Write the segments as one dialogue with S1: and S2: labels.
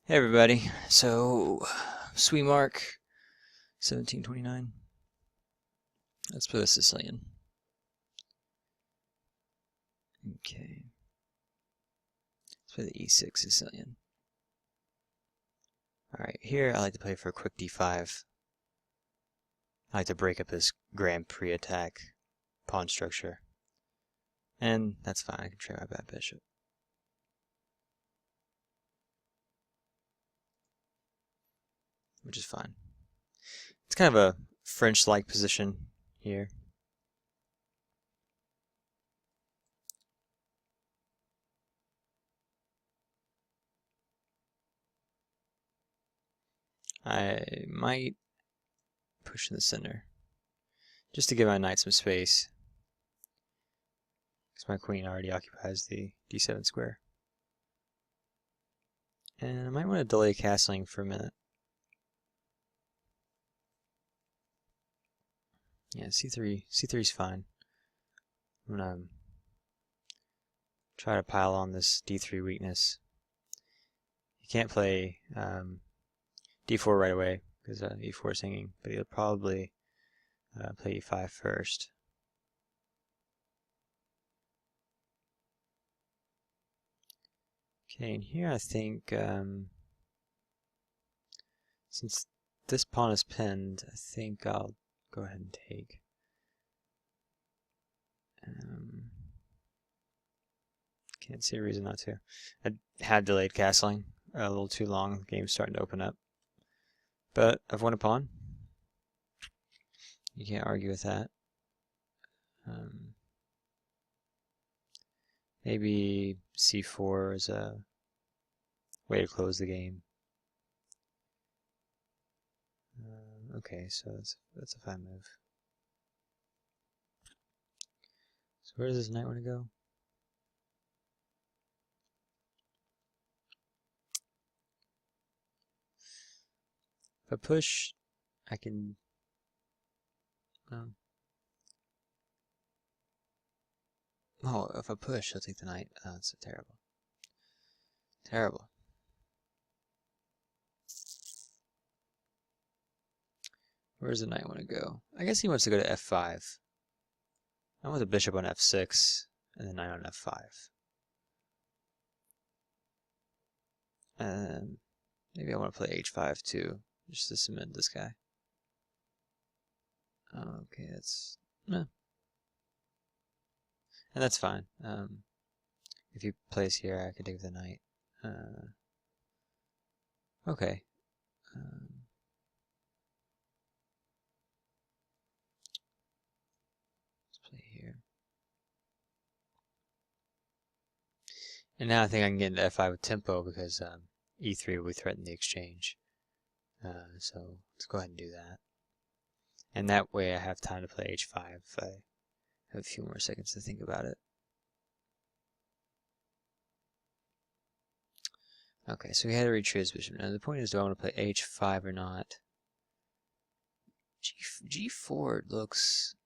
S1: Hey everybody, so Swemark 1729. Let's put a Sicilian. Okay. Let's play the E6 Sicilian. Alright, here I like to play for a quick D5. I like to break up this Grand Prix attack pawn structure. And that's fine, I can trade my bad bishop. Which is fine. It's kind of a French-like position here. I might push in the center, just to give my knight some space, because my queen already occupies the d7 square. And I might want to delay castling for a minute. Yeah, c3 is fine. I'm gonna try to pile on this d3 weakness. He can't play d4 right away because e4 is hanging, but he'll probably play e5 first. Okay, and here I think since this pawn is pinned, I think I'll go ahead and take. Can't see a reason not to. I had delayed castling a little too long. The game's starting to open up. But I've won a pawn. You can't argue with that. Maybe c4 is a way to close the game. Okay, so that's a fine move. So where does this knight want to go? If I push, I can... Oh, if I push, I'll take the knight. Oh, that's so terrible. Terrible. Where does the knight want to go? I guess he wants to go to f5. I want the bishop on f6 and the knight on f5. And maybe I want to play h5 too, just to cement this guy. Okay, that's... And that's fine. If he plays here, I can take the knight. Okay. Let's play here. And now I think I can get into f5 with tempo because e3 will threaten the exchange. So let's go ahead and do that. And that way I have time to play h5 if I have a few more seconds to think about it. Okay, so we had to retreat his bishop. Now the point is, do I want to play h5 or not? G4 looks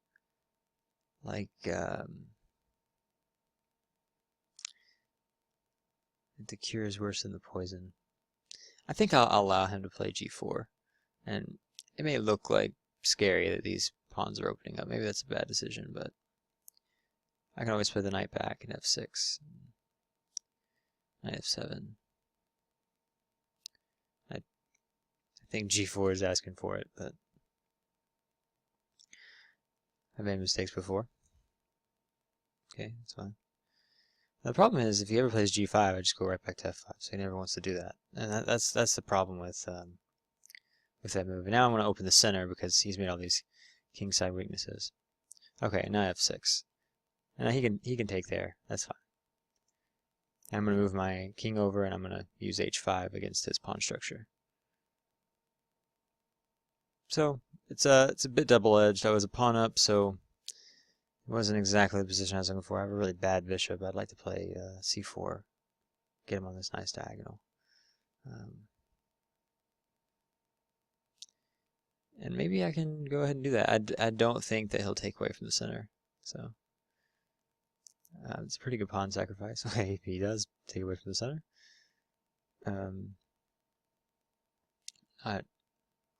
S1: like the cure is worse than the poison. I think I'll allow him to play g4, and it may look like scary that these pawns are opening up. Maybe that's a bad decision, but I can always play the knight back in f6, knight f7. I think g4 is asking for it, but I've made mistakes before. Okay, that's fine. The problem is, if he ever plays g5, I just go right back to f5. So he never wants to do that, and that's the problem with that move. And now I want to open the center because he's made all these kingside weaknesses. Okay, now f6, and he can take there. That's fine. And I'm going to move my king over, and I'm going to use h5 against his pawn structure. So it's a bit double-edged. I was a pawn up, so it wasn't exactly the position I was looking for. I have a really bad bishop. I'd like to play c4, get him on this nice diagonal. And maybe I can go ahead and do that. I don't think that he'll take away from the center. So it's a pretty good pawn sacrifice. Okay, he does take away from the center.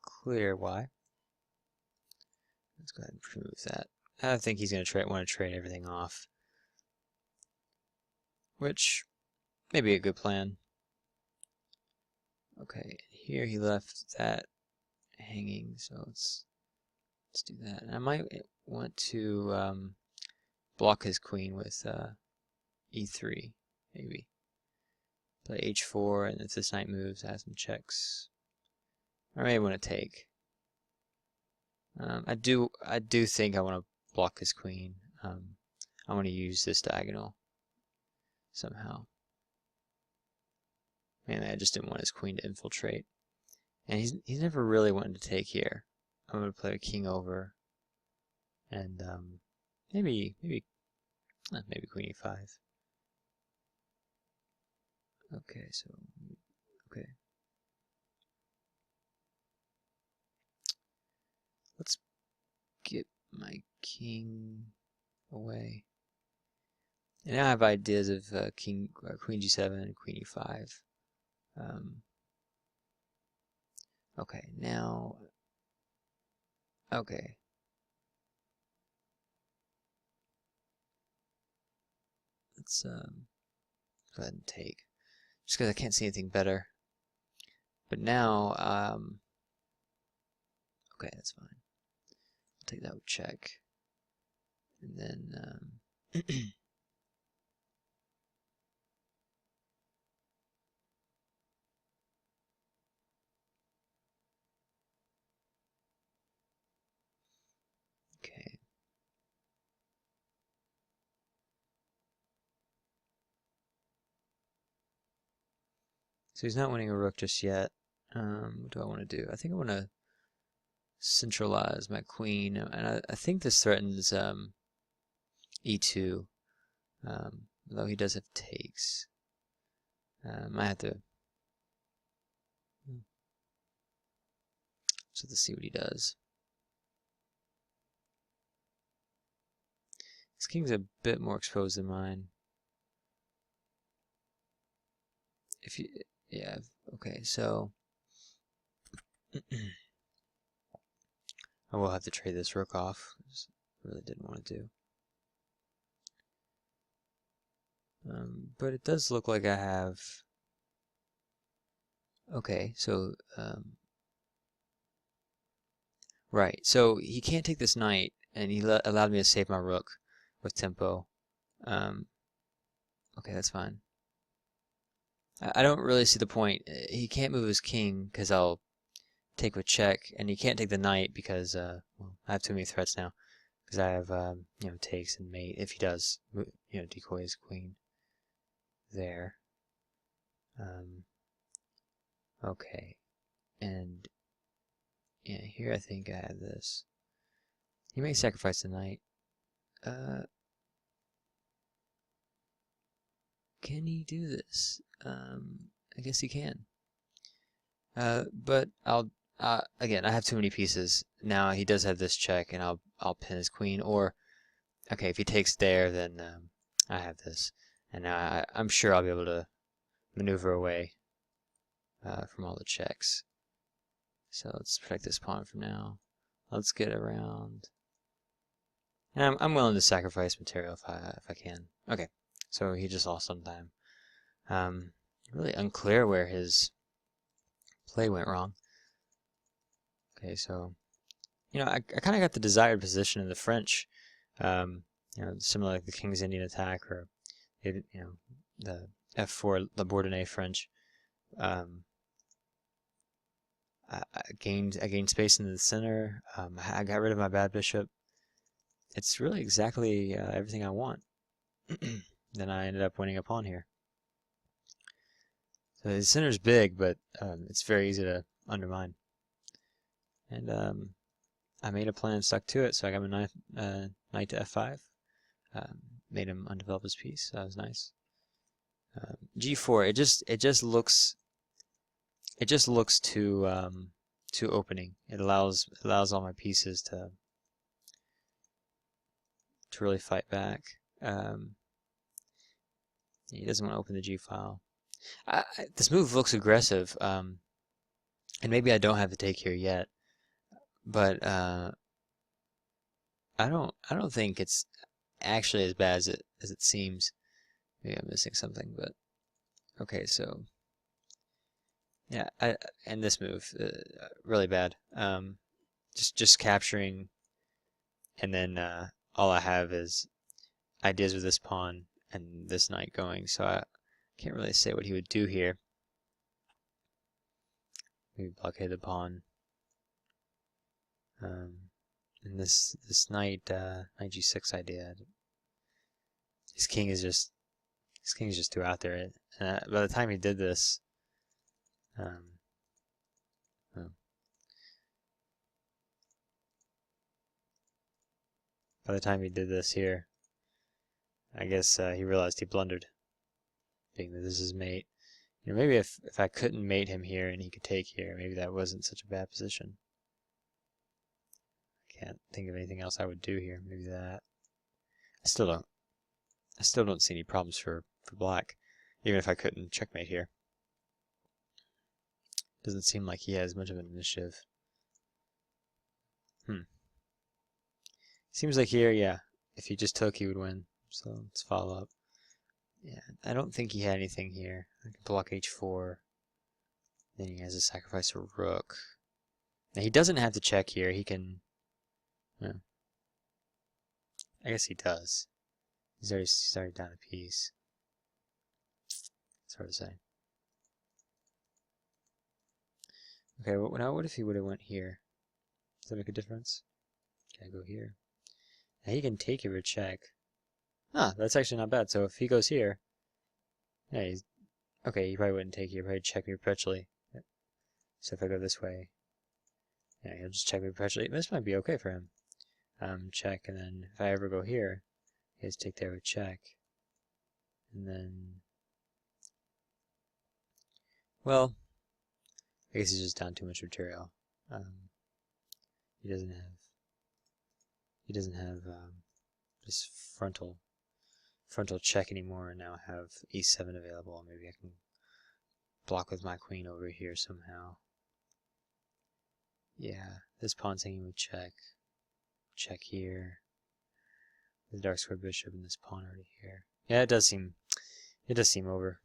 S1: clear y. Let's go ahead and remove that. I think he's going to want to trade everything off, which may be a good plan. Okay, here he left that hanging, so let's do that. And I might want to block his queen with e3, maybe. Play h4, and if this knight moves, I have some checks. I may want to take. I do think I want to block his queen. I want to use this diagonal somehow. Mainly, I just didn't want his queen to infiltrate. And he's never really wanted to take here. I'm going to play a king over, and maybe queen e5. Okay, so okay. Let's get my king away. And now I have ideas of queen g7 and queen e5. Okay, now. Okay. Let's go ahead and take. Just because I can't see anything better. But now, okay, that's fine. I'll take that with check. And then, okay. So he's not winning a rook just yet. What do I want to do? I think I want to centralize my queen, and I think this threatens e2, though he does have takes. I have to. So let's see what he does. His king's a bit more exposed than mine. If you, yeah, okay, so I will have to trade this rook off. Really didn't want to do. But it does look like I have. Okay, so right. So he can't take this knight, and he allowed me to save my rook with tempo. Okay, that's fine. I don't really see the point. He can't move his king because I'll take with check, and he can't take the knight because well, I have too many threats now. Because I have you know, takes and mate. If he does, you know, decoy his queen there. Okay, and yeah, here I think I have this. He may sacrifice the knight. Can he do this? I guess he can. But I'll again, I have too many pieces. Now he does have this check, and I'll pin his queen. Or okay, if he takes there, then I have this, and now I'm sure I'll be able to maneuver away from all the checks. So let's protect this pawn for now. Let's get around. And I'm willing to sacrifice material if I can. Okay, so he just lost some time. Really unclear where his play went wrong. Okay, so you know, I kind of got the desired position in the French. You know, similar like the King's Indian attack, or you know, the F4 La Bourdonnais French. I gained space in the center. I got rid of my bad bishop. It's really exactly everything I want. Then I ended up winning a pawn here. So the center's big, but it's very easy to undermine. And I made a plan and stuck to it, so I got my knight to f5. Made him undevelop his piece. So that was nice. G4. It just looks too opening. It allows all my pieces to really fight back. He doesn't want to open the G file. This move looks aggressive. And maybe I don't have the take here yet, but I don't think it's actually as bad as it seems. Maybe I'm missing something, but okay. So yeah, and this move really bad. Just capturing, and then all I have is ideas with this pawn and this knight going. So I can't really say what he would do here. Maybe blockade the pawn. And this knight knight g6 idea. His king is just too out there. By the time he did this, well, by the time he did this here, I guess he realized he blundered, being that this is mate. You know, maybe if I couldn't mate him here and he could take here, maybe that wasn't such a bad position. I can't think of anything else I would do here. Maybe that. I still don't see any problems for black, even if I couldn't checkmate here. Doesn't seem like he has much of an initiative. Seems like here, yeah, if he just took, he would win. So let's follow up. Yeah, I don't think he had anything here. I can block h4. Then he has to sacrifice a rook. Now he doesn't have to check here. He can. Well, I guess he does. He's already down a piece. It's hard to say. Okay, well, now what if he would have went here? Does that make a difference? Can I go here? Now he can take your check. Ah, that's actually not bad. So if he goes here, yeah, he's okay. He probably wouldn't take here. Probably check me perpetually. So if I go this way, yeah, he'll just check me perpetually. This might be okay for him. Check, and then if I ever go here, he has to take there with check, and then, well, I guess he's just down too much material. He doesn't have this frontal check anymore, and now I have e7 available. Maybe I can block with my queen over here somehow. Yeah, this pawn's hanging with check. Check here. The dark square bishop and this pawn already here. Yeah, it does seem over.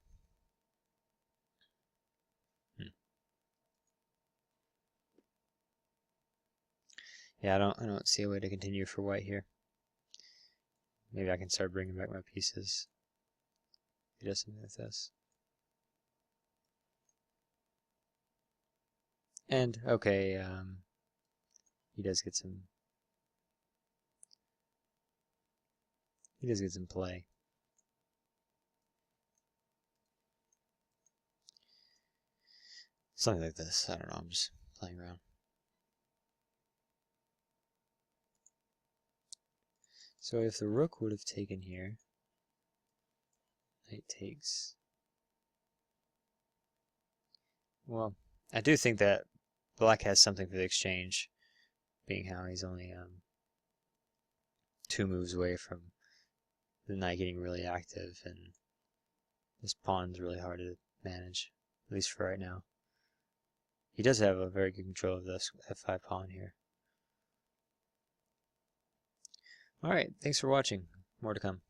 S1: Yeah, I don't see a way to continue for white here. Maybe I can start bringing back my pieces. He does something like this. And okay, he does get some play. Something like this. I don't know, I'm just playing around. So if the rook would have taken here, knight takes. Well, I do think that black has something for the exchange, being how he's only 2 moves away from the knight getting really active, and this pawn's really hard to manage, at least for right now. He does have a very good control of this f5 pawn here. Alright, thanks for watching. More to come.